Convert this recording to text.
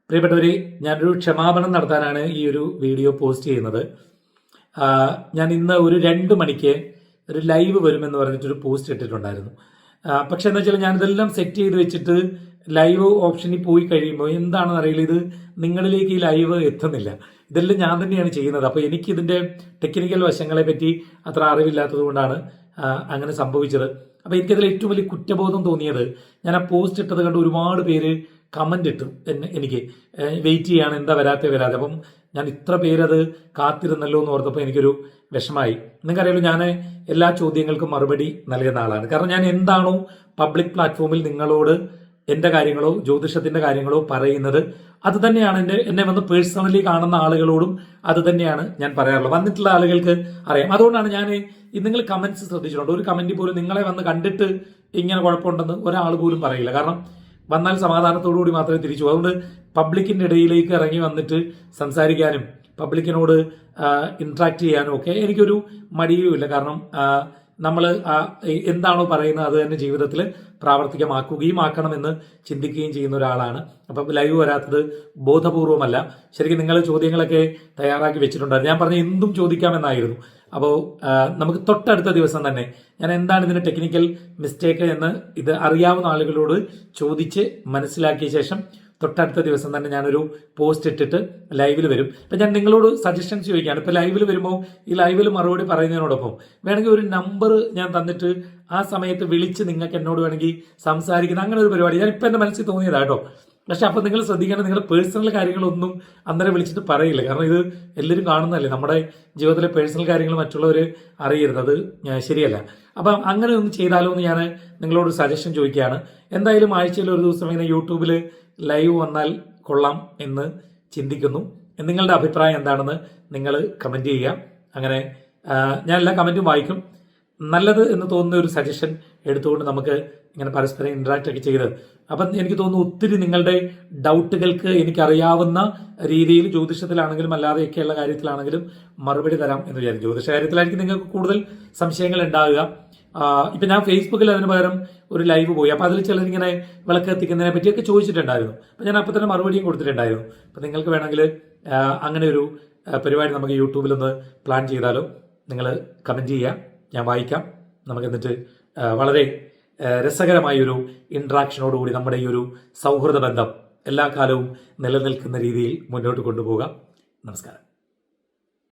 പ്രിയപ്പെട്ടവരെ, ഞാനൊരു ക്ഷമാപണം നടത്താനാണ് ഈ ഒരു വീഡിയോ പോസ്റ്റ് ചെയ്യുന്നത്. ഞാൻ ഇന്ന് ഒരു 2 മണിക്ക് ഒരു ലൈവ് വരുമെന്ന് പറഞ്ഞിട്ടൊരു പോസ്റ്റ് ഇട്ടിട്ടുണ്ടായിരുന്നു. പക്ഷെ എന്താ വെച്ചാൽ ഞാനിതെല്ലാം സെറ്റ് ചെയ്ത് വെച്ചിട്ട് ലൈവ് ഓപ്ഷനിൽ പോയി കഴിയുമ്പോൾ എന്താണെന്ന് അറിയില്ല, ഇത് നിങ്ങളിലേക്ക് ഈ ലൈവ് എത്തുന്നില്ല. ഇതെല്ലാം ഞാൻ തന്നെയാണ് ചെയ്യുന്നത്. അപ്പോൾ എനിക്കിതിൻ്റെ ടെക്നിക്കൽ വശങ്ങളെ പറ്റി അത്ര അറിവില്ലാത്തത് കൊണ്ടാണ് അങ്ങനെ സംഭവിച്ചത്. അപ്പോൾ എനിക്കതിൽ ഏറ്റവും വലിയ കുറ്റബോധം തോന്നിയത്, ഞാൻ ആ പോസ്റ്റ് ഇട്ടത് കണ്ട് ഒരുപാട് പേര് കമന്റ് ഇട്ടു എനിക്ക് വെയിറ്റ് ചെയ്യാണ്, എന്താ വരാതെ. അപ്പം ഞാൻ ഇത്ര പേരത് കാത്തിരുന്നല്ലോ എന്ന് ഓർത്തപ്പോൾ എനിക്കൊരു വിഷമായി. നിങ്ങൾക്കറിയാലോ, ഞാൻ എല്ലാ ചോദ്യങ്ങൾക്കും മറുപടി നൽകുന്ന ആളാണ്. കാരണം ഞാൻ എന്താണോ പബ്ലിക് പ്ലാറ്റ്ഫോമിൽ നിങ്ങളോട് എൻ്റെ കാര്യങ്ങളോ ജ്യോതിഷത്തിന്റെ കാര്യങ്ങളോ പറയുന്നത്, അത് തന്നെയാണ് എന്നെ വന്ന് പേഴ്സണലി കാണുന്ന ആളുകളോടും അത് തന്നെയാണ് ഞാൻ പറയാറുള്ളത്. വന്നിട്ടുള്ള ആളുകൾക്ക് അറിയാം. അതുകൊണ്ടാണ് ഞാൻ നിങ്ങൾ കമന്റ്സ് ശ്രദ്ധിച്ചിട്ടുണ്ട്, ഒരു കമന്റിൽ പോലും നിങ്ങളെ വന്ന് കണ്ടിട്ട് ഇങ്ങനെ കുഴപ്പമുണ്ടെന്ന് ഒരാൾ പോലും പറയില്ല. കാരണം വന്നാൽ സമാധാനത്തോടു കൂടി മാത്രമേ തിരിച്ചു പോകും. അതുകൊണ്ട് പബ്ലിക്കിന്റെ ഇടയിലേക്ക് ഇറങ്ങി വന്നിട്ട് സംസാരിക്കാനും പബ്ലിക്കിനോട് ഇന്ററാക്ട് ചെയ്യാനും ഒക്കെ എനിക്കൊരു മടിയുമില്ല. കാരണം നമ്മൾ എന്താണോ പറയുന്നത് അത് തന്നെ ജീവിതത്തിൽ പ്രാവർത്തികമാക്കുകയും ആക്കണമെന്ന് ചിന്തിക്കുകയും ചെയ്യുന്ന ഒരാളാണ്. അപ്പം ലൈവ് വരാത്തത് ബോധപൂർവമല്ല. ശരിക്കും നിങ്ങൾ ചോദ്യങ്ങളൊക്കെ തയ്യാറാക്കി വെച്ചിട്ടുണ്ടായിരുന്നു. ഞാൻ പറഞ്ഞ എന്തും ചോദിക്കാമെന്നായിരുന്നു. അപ്പോൾ നമുക്ക് തൊട്ടടുത്ത ദിവസം തന്നെ ഞാൻ എന്താണ് ഇതിന്റെ ടെക്നിക്കൽ മിസ്റ്റേക്ക് എന്ന് ഇത് അറിയാവുന്ന ആളുകളോട് ചോദിച്ച് മനസ്സിലാക്കിയ ശേഷം തൊട്ടടുത്ത ദിവസം തന്നെ ഞാനൊരു പോസ്റ്റ് ഇട്ടിട്ട് ലൈവിൽ വരും. ഇപ്പം ഞാൻ നിങ്ങളോട് സജഷൻസ് ചോദിക്കുകയാണ്. ഇപ്പം ലൈവിൽ വരുമ്പോൾ ഈ ലൈവിൽ മറുപടി പറയുന്നതിനോടൊപ്പം വേണമെങ്കിൽ ഒരു നമ്പർ ഞാൻ തന്നിട്ട് ആ സമയത്ത് വിളിച്ച് നിങ്ങൾക്ക് എന്നോട് വേണമെങ്കിൽ സംസാരിക്കുന്ന അങ്ങനെ ഒരു പരിപാടി ഞാൻ ഇപ്പം എൻ്റെ മനസ്സിൽ തോന്നിയതാണ് കേട്ടോ. പക്ഷെ അപ്പം നിങ്ങൾ ശ്രദ്ധിക്കണം, നിങ്ങളുടെ പേഴ്സണൽ കാര്യങ്ങളൊന്നും അന്നേരം വിളിച്ചിട്ട് പറയില്ല. കാരണം ഇത് എല്ലാവരും കാണുന്നതല്ലേ, നമ്മുടെ ജീവിതത്തിലെ പേഴ്സണൽ കാര്യങ്ങൾ മറ്റുള്ളവർ അറിയരുത്, അത് ശരിയല്ല. അപ്പം അങ്ങനെ ഒന്നും ചെയ്താലോ എന്ന് ഞാൻ നിങ്ങളോട് സജഷൻ ചോദിക്കുകയാണ്. എന്തായാലും ആഴ്ചയിൽ ഒരു ദിവസം ഇങ്ങനെ യൂട്യൂബിൽ ലൈവ് വന്നാൽ കൊള്ളാം എന്ന് ചിന്തിക്കുന്നു. നിങ്ങളുടെ അഭിപ്രായം എന്താണെന്ന് നിങ്ങൾ കമന്റ് ചെയ്യുക. അങ്ങനെ ഞാൻ എല്ലാ കമന്റും വായിക്കും. നല്ലത് എന്ന് തോന്നുന്ന ഒരു സജഷൻ എടുത്തുകൊണ്ട് നമുക്ക് ഇങ്ങനെ പരസ്പരം ഇന്ററാക്ട് ഒക്കെ ചെയ്ത്, അപ്പം എനിക്ക് തോന്നുന്നു ഒത്തിരി നിങ്ങളുടെ ഡൗട്ടുകൾക്ക് എനിക്കറിയാവുന്ന രീതിയിൽ ജ്യോതിഷത്തിലാണെങ്കിലും അല്ലാതെയൊക്കെയുള്ള കാര്യത്തിലാണെങ്കിലും മറുപടി തരാം എന്ന് വിചാരിക്കും. ജ്യോതിഷ കാര്യത്തിലായിരിക്കും നിങ്ങൾക്ക് കൂടുതൽ സംശയങ്ങൾ ഉണ്ടാവുക. ഇപ്പം ഞാൻ ഫേസ്ബുക്കിൽ അതിന് പകരം ഒരു ലൈവ് പോയി. അപ്പം അതിൽ ചിലരിങ്ങനെ വിളക്ക് എത്തിക്കുന്നതിനെ പറ്റിയൊക്കെ ചോദിച്ചിട്ടുണ്ടായിരുന്നു. അപ്പം ഞാൻ അപ്പം തന്നെ മറുപടിയും കൊടുത്തിട്ടുണ്ടായിരുന്നു. അപ്പം നിങ്ങൾക്ക് വേണമെങ്കിൽ അങ്ങനെ ഒരു പരിപാടി നമുക്ക് യൂട്യൂബിലൊന്ന് പ്ലാൻ ചെയ്താലോ. നിങ്ങൾ കമൻറ്റ് ചെയ്യുക, ഞാൻ വായിക്കാം. നമുക്ക് എന്നിട്ട് വളരെ രസകരമായൊരു ഇൻട്രാക്ഷനോടുകൂടി നമ്മുടെ ഈ ഒരു സൗഹൃദ ബന്ധം എല്ലാ കാലവും നിലനിൽക്കുന്ന രീതിയിൽ മുന്നോട്ട് കൊണ്ടുപോകാം. നമസ്കാരം.